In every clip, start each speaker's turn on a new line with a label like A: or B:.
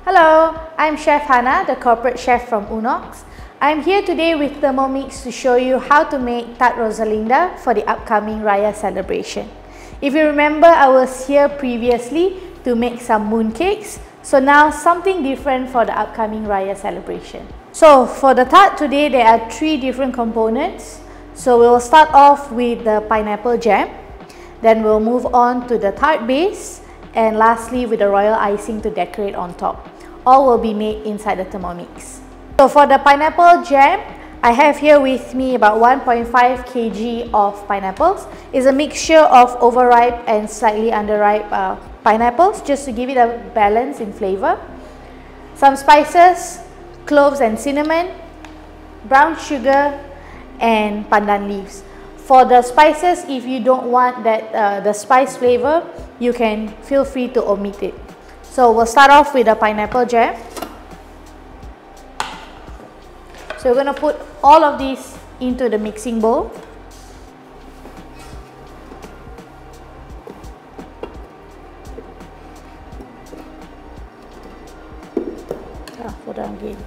A: Hello, I'm Chef Hana, the corporate chef from Unox. I'm here today with Thermomix to show you how to make Tart Rosalinda for the upcoming Raya celebration. If you remember, I was here previously to make some mooncakes. So now something different for the upcoming Raya celebration. So for the tart today, there are 3 different components. So we'll start off with the pineapple jam. Then we'll move on to the tart base. And lastly with the royal icing to decorate on top. All will be made inside the Thermomix. So for the pineapple jam, I have here with me about 1.5 kg of pineapples. It's a mixture of overripe and slightly underripe pineapples, just to give it a balance in flavor. Some spices, cloves and cinnamon, brown sugar and pandan leaves. For the spices, if you don't want that the spice flavor, you can feel free to omit it. So we'll start off with the pineapple jam. So we're going to put all of these into the mixing bowl. Put down again.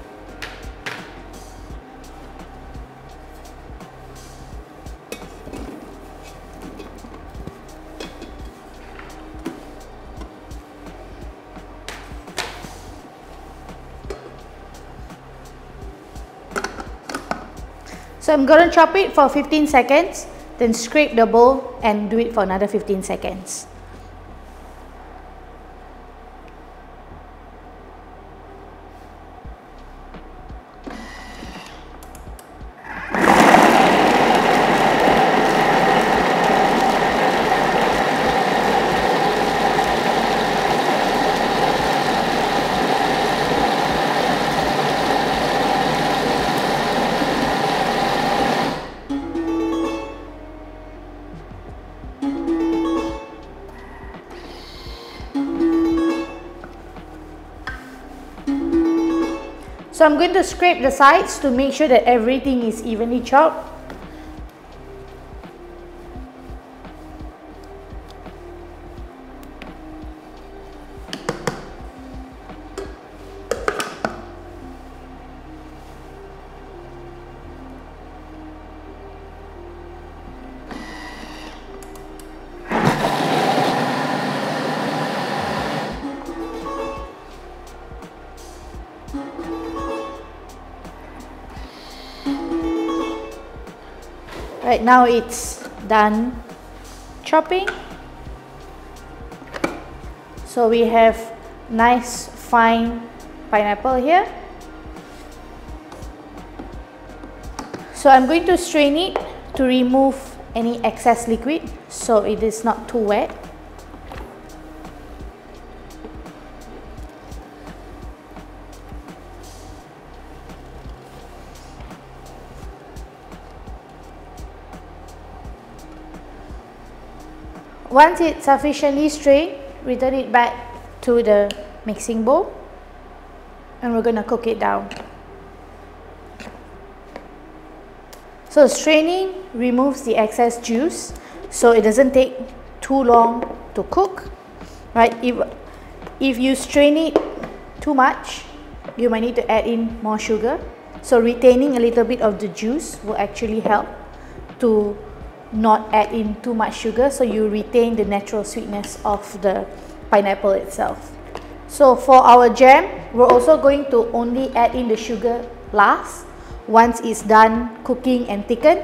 A: So I'm going to chop it for 15 seconds, then scrape the bowl and do it for another 15 seconds. So I'm going to scrape the sides to make sure that everything is evenly chopped. Right now it's done chopping. So we have nice fine pineapple here. So I'm going to strain it to remove any excess liquid so it is not too wet. Once it's sufficiently strained, return it back to the mixing bowl and we're going to cook it down. So straining removes the excess juice so it doesn't take too long to cook. Right? If you strain it too much, you might need to add in more sugar. So retaining a little bit of the juice will actually help to not add in too much sugar, so you retain the natural sweetness of the pineapple itself. So for our jam, we're also going to only add in the sugar last, once it's done cooking and thickened.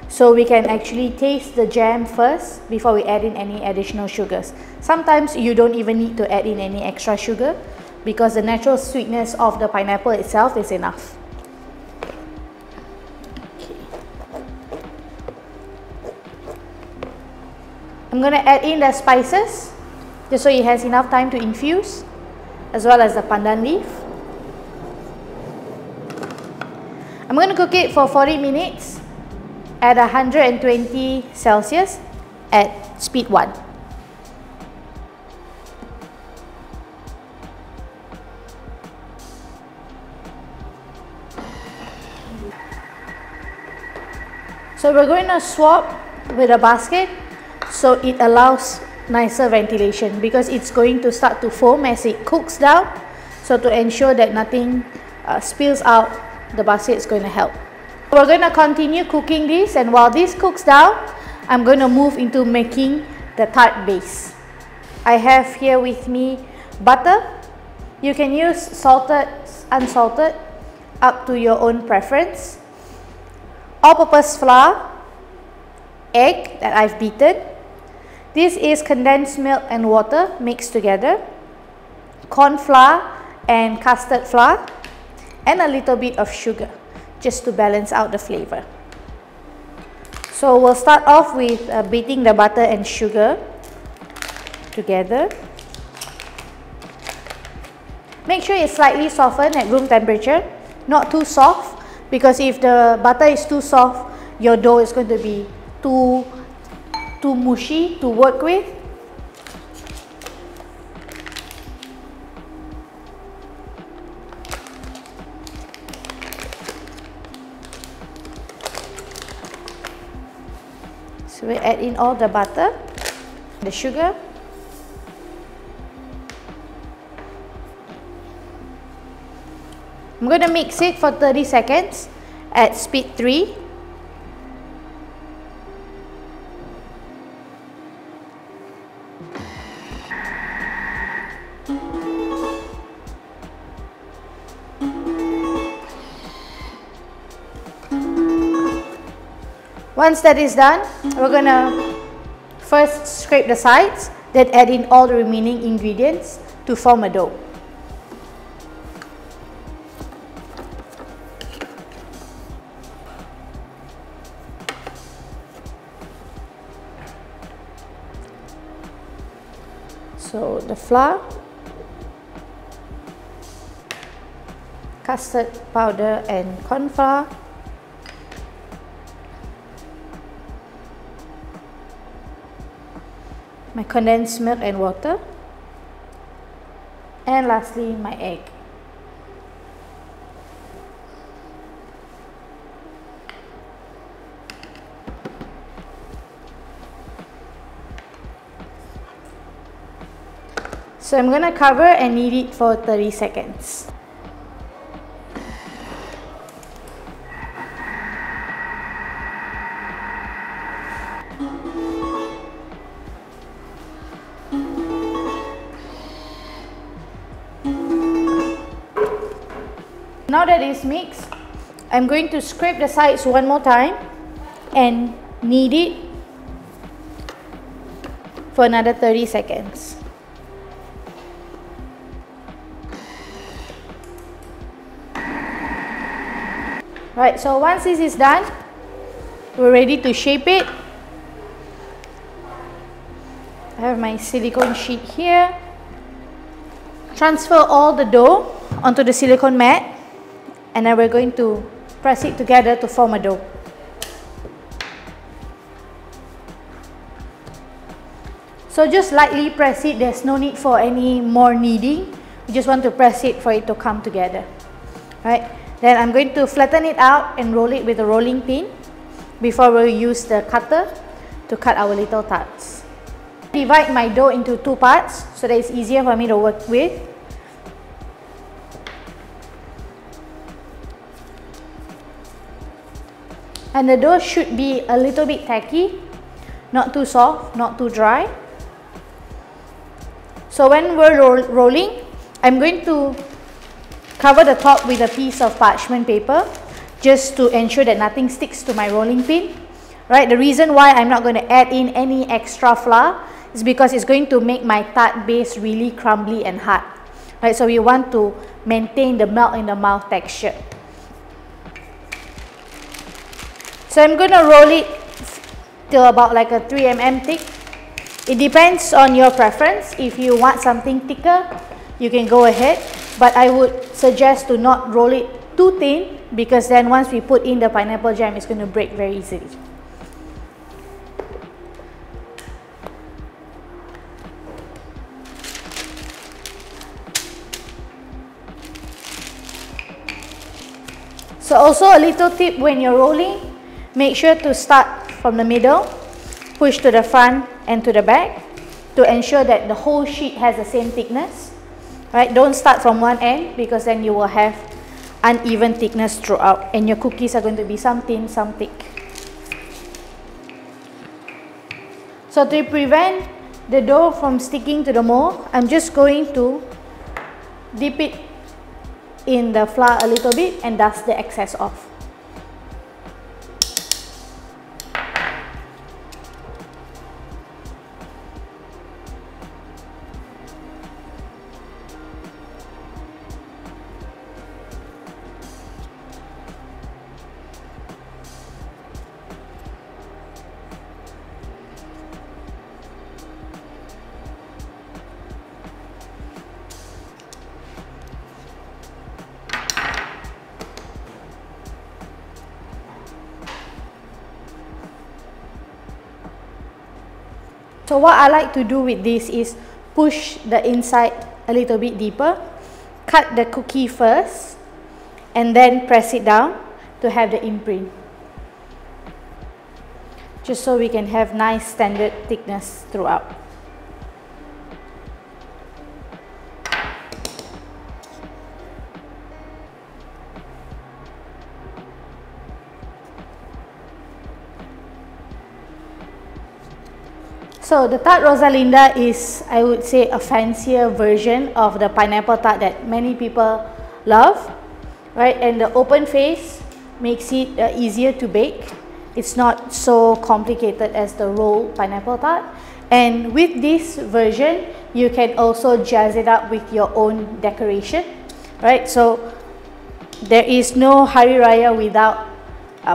A: So we can actually taste the jam first before we add in any additional sugars. Sometimes you don't even need to add in any extra sugar because the natural sweetness of the pineapple itself is enough. I'm going to add in the spices just so it has enough time to infuse, as well as the pandan leaf. I'm going to cook it for 40 minutes at 120 Celsius at speed 1. So we're going to swap with a basket so it allows nicer ventilation because it's going to start to foam as it cooks down. So to ensure that nothing spills out, the basket is going to help. We're going to continue cooking this, and while this cooks down, I'm going to move into making the tart base. I have here with me butter. You can use salted, unsalted, up to your own preference. All-purpose flour, egg that I've beaten. This is condensed milk and water mixed together, corn flour and custard flour, and a little bit of sugar just to balance out the flavor. So we'll start off with beating the butter and sugar together. Make sure it's slightly softened at room temperature, not too soft, because if the butter is too soft, your dough is going to be too mushy to work with. So we add in all the butter, the sugar, I'm going to mix it for 30 seconds at speed 3. Once that is done, we're going to first scrape the sides, then add in all the remaining ingredients to form a dough. So the flour, custard powder and corn flour, my condensed milk and water, and lastly my egg. So I'm going to cover and knead it for 30 seconds. Now that it's mixed, I'm going to scrape the sides one more time and knead it for another 30 seconds. Right, so once this is done, we're ready to shape it. I have my silicone sheet here. Transfer all the dough onto the silicone mat, and then we're going to press it together to form a dough. So just lightly press it, there's no need for any more kneading. We just want to press it for it to come together. Right? Then I'm going to flatten it out and roll it with a rolling pin before we use the cutter to cut our little tarts. Divide my dough into 2 parts so that it's easier for me to work with. And the dough should be a little bit tacky, not too soft, not too dry. So when we're rolling, I'm going to cover the top with a piece of parchment paper just to ensure that nothing sticks to my rolling pin. Right? The reason why I'm not going to add in any extra flour is because it's going to make my tart base really crumbly and hard. Right? So we want to maintain the melt in the mouth texture. So I'm going to roll it till about like a 3 mm thick. It depends on your preference. If you want something thicker, you can go ahead. But I would suggest to not roll it too thin, because then once we put in the pineapple jam, it's going to break very easily. So also a little tip when you're rolling, make sure to start from the middle, push to the front and to the back to ensure that the whole sheet has the same thickness. right? Don't start from one end, because then you will have uneven thickness throughout, and your cookies are going to be some thin, some thick. So to prevent the dough from sticking to the mold, I'm just going to dip it in the flour a little bit and dust the excess off. So what I like to do with this is push the inside a little bit deeper, cut the cookie first, and then press it down to have the imprint. Just so we can have nice standard thickness throughout. So the tart Rosalinda is, I would say, a fancier version of the pineapple tart that many people love, right? And the open face makes it easier to bake. It's not so complicated as the rolled pineapple tart. And with this version, you can also jazz it up with your own decoration, right? So there is no Hari Raya without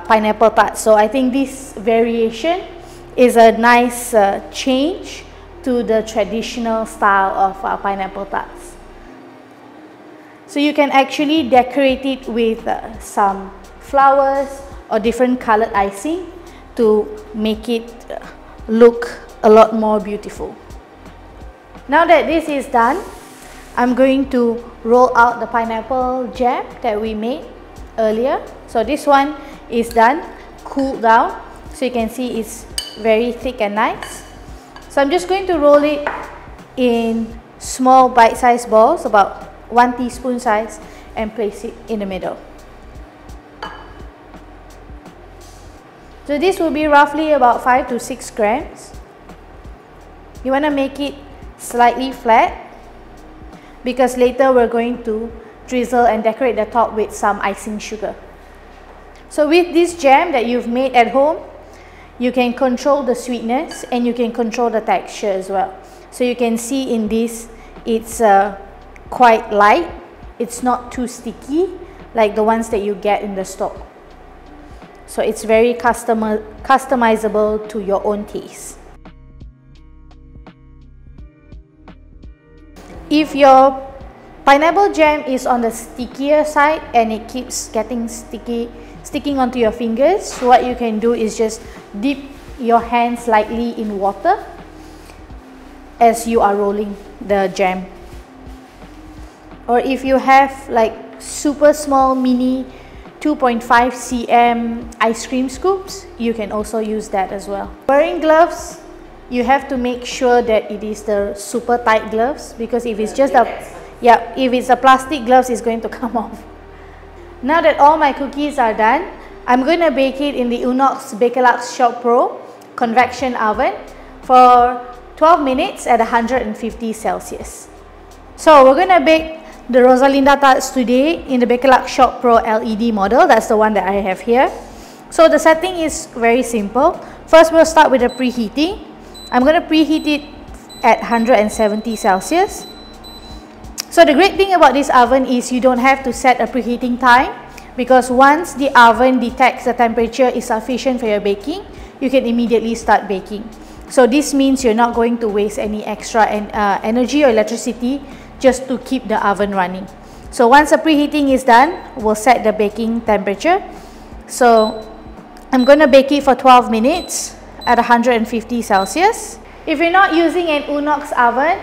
A: pineapple tart. So I think this variation is a nice change to the traditional style of pineapple tarts. So you can actually decorate it with some flowers or different colored icing to make it look a lot more beautiful. Now that this is done, I'm going to roll out the pineapple jam that we made earlier. So this one is done, cooled down. So you can see it's very thick and nice. So I'm just going to roll it in small bite-sized balls, about 1 teaspoon size, and place it in the middle. So this will be roughly about 5 to 6 grams. You want to make it slightly flat, because later we're going to drizzle and decorate the top with some icing sugar. So with this jam that you've made at home, you can control the sweetness and you can control the texture as well. So you can see in this, it's quite light. It's not too sticky like the ones that you get in the store. So it's very customizable to your own taste. If your pineapple jam is on the stickier side and it keeps getting sticking onto your fingers, what you can do is just dip your hand slightly in water as you are rolling the jam. Or if you have like super small mini 2.5 cm ice cream scoops, you can also use that as well. Wearing gloves, you have to make sure that it is the super tight gloves, because if it's just if it's a plastic gloves, it's going to come off. Now that all my cookies are done, I'm going to bake it in the Unox Bakelux Shop Pro convection oven for 12 minutes at 150 Celsius. So we're going to bake the Rosalinda Tarts today in the Bakelux Shop Pro LED model. That's the one that I have here. So the setting is very simple. First, we'll start with the preheating. I'm going to preheat it at 170 Celsius. So the great thing about this oven is you don't have to set a preheating time, because once the oven detects the temperature is sufficient for your baking, you can immediately start baking. So this means you're not going to waste any extra energy or electricity just to keep the oven running. So once the preheating is done, we'll set the baking temperature. So I'm going to bake it for 12 minutes at 150 Celsius. If you're not using an Unox oven,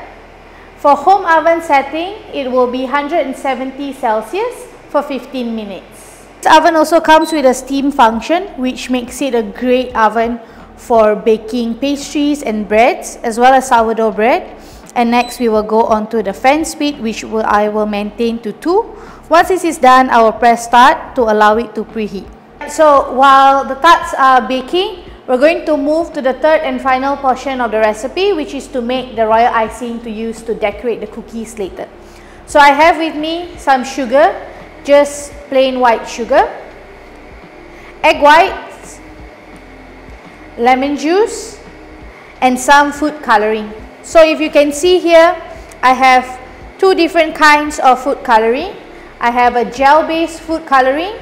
A: for home oven setting, it will be 170 Celsius for 15 minutes. This oven also comes with a steam function, which makes it a great oven for baking pastries and breads, as well as sourdough bread. and next we will go on to the fan speed, which I will maintain to 2. Once this is done, I will press start to allow it to preheat. So while the tarts are baking, we're going to move to the third and final portion of the recipe, which is to make the royal icing to use to decorate the cookies later. So I have with me some sugar, just plain white sugar, egg whites, lemon juice, and some food coloring. So if you can see here, I have 2 different kinds of food coloring. I have a gel-based food coloring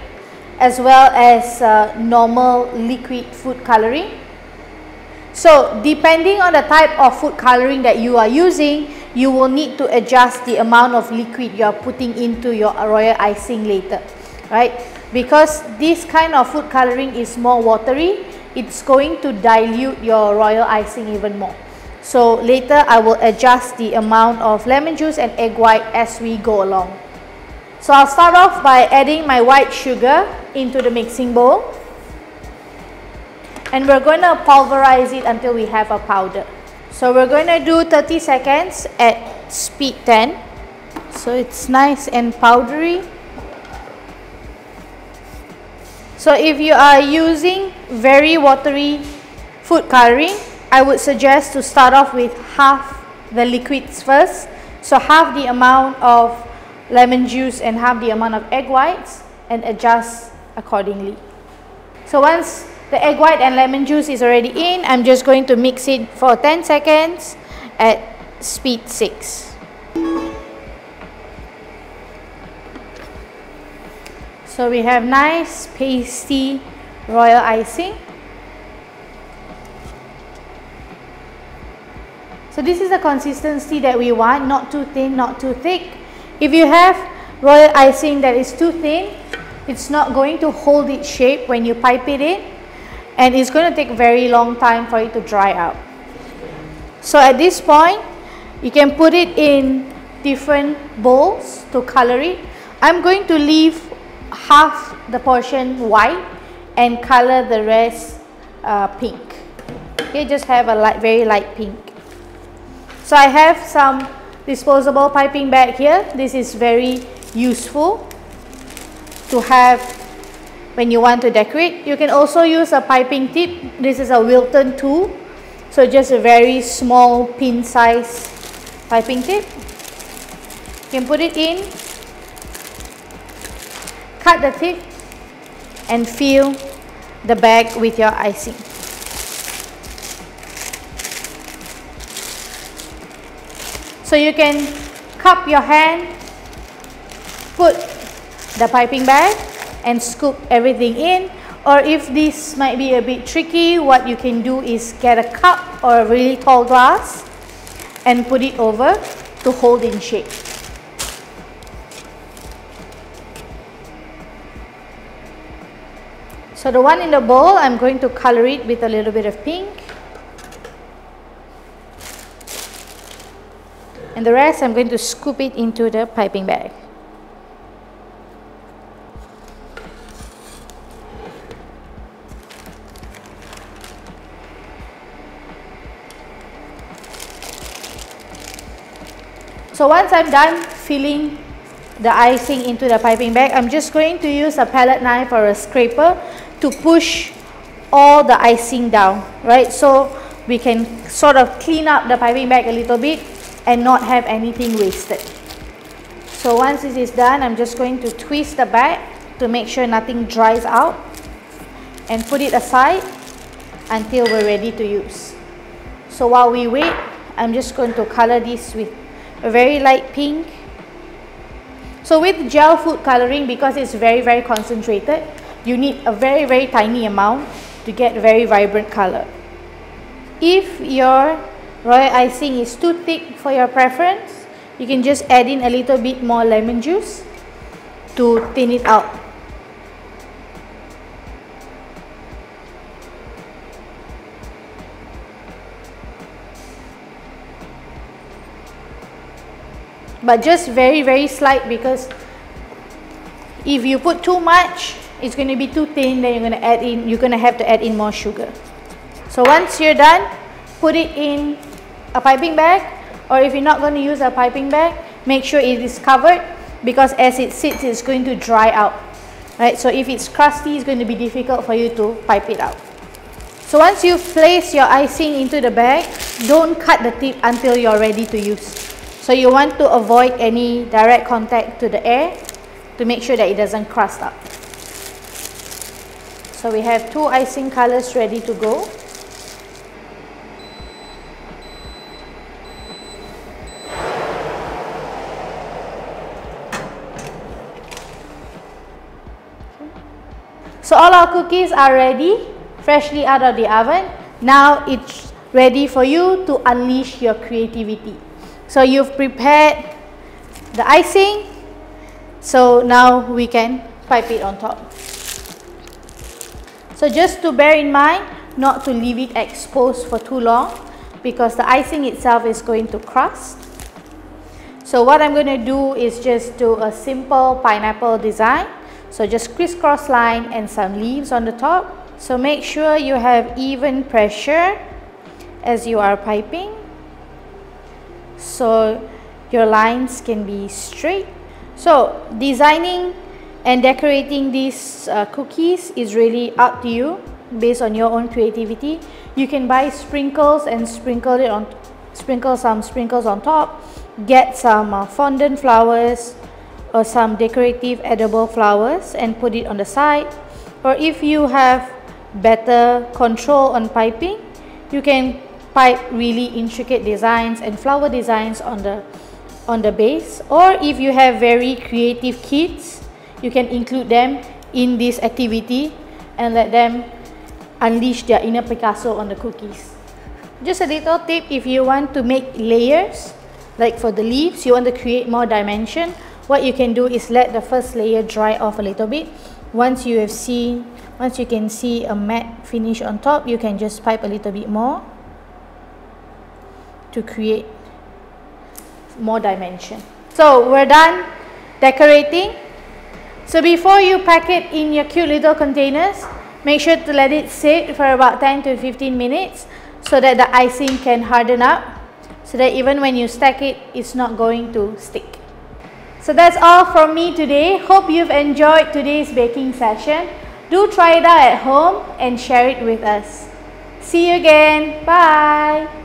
A: as well as normal liquid food coloring. So depending on the type of food coloring that you are using, you will need to adjust the amount of liquid you are putting into your royal icing later, right? Because this kind of food coloring is more watery, it's going to dilute your royal icing even more. So later I will adjust the amount of lemon juice and egg white as we go along. So I'll start off by adding my white sugar into the mixing bowl. And we're going to pulverize it until we have a powder. So we're going to do 30 seconds at speed 10. So it's nice and powdery. So if you are using very watery food coloring, I would suggest to start off with half the liquids first. So half the amount of lemon juice and half the amount of egg whites, and adjust accordingly. So once the egg white and lemon juice is already in, I'm just going to mix it for 10 seconds at speed 6. So we have nice pasty royal icing. So this is the consistency that we want, not too thin, not too thick. If you have royal icing that is too thin, it's not going to hold its shape when you pipe it in, and it's going to take a very long time for it to dry out. So at this point, you can put it in different bowls to color it. I'm going to leave half the portion white and color the rest pink. Okay, just have a very light pink. So I have some disposable piping bag here. This is very useful to have when you want to decorate. You can also use a piping tip. This is a Wilton tool. So just a very small pin size piping tip. You can put it in, cut the tip, and fill the bag with your icing. So you can cup your hand, put the piping bag, and scoop everything in. Or if this might be a bit tricky, what you can do is get a cup or a really tall glass and put it over to hold in shape. So the one in the bowl, I'm going to color it with a little bit of pink. And the rest, I'm going to scoop it into the piping bag. So once I'm done filling the icing into the piping bag, I'm just going to use a palette knife or a scraper to push all the icing down, right? So we can sort of clean up the piping bag a little bit and not have anything wasted. So once this is done, I'm just going to twist the bag to make sure nothing dries out and put it aside until we're ready to use. So while we wait, I'm just going to color this with a very light pink. So with gel food coloring, because it's very concentrated, you need a very tiny amount to get very vibrant color. If your royal icing is too thick for your preference, you can just add in a little bit more lemon juice to thin it out. But just very slight, because if you put too much, it's going to be too thin, then you're going to have to add in more sugar. So once you're done, put it in a piping bag, or if you're not going to use a piping bag, make sure it is covered, because as it sits, it's going to dry out. Right? So if it's crusty, it's going to be difficult for you to pipe it out. So once you've placed your icing into the bag, don't cut the tip until you're ready to use. So you want to avoid any direct contact to the air to make sure that it doesn't crust up. So we have 2 icing colors ready to go. So all our cookies are ready, freshly out of the oven. Now it's ready for you to unleash your creativity. So you've prepared the icing, so now we can pipe it on top. So just to bear in mind not to leave it exposed for too long, because the icing itself is going to crust. So what I'm going to do is just do a simple pineapple design. So just crisscross line and some leaves on the top. So make sure you have even pressure as you are piping, so your lines can be straight. So designing and decorating these cookies is really up to you, based on your own creativity. You can buy sprinkles and sprinkle some sprinkles on top. Get some fondant flowers or some decorative edible flowers and put it on the side. Or if you have better control on piping, you can pipe really intricate designs and flower designs on the base. Or if you have very creative kids, you can include them in this activity and let them unleash their inner Picasso on the cookies. Just a little tip: if you want to make layers, like for the leaves, you want to create more dimension, what you can do is let the first layer dry off a little bit. Once you can see a matte finish on top, you can just pipe a little bit more to create more dimension. So we're done decorating. So before you pack it in your cute little containers, make sure to let it sit for about 10 to 15 minutes so that the icing can harden up, so that even when you stack it, it's not going to stick. So that's all from me today. Hope you've enjoyed today's baking session. Do try it out at home and share it with us. See you again. Bye.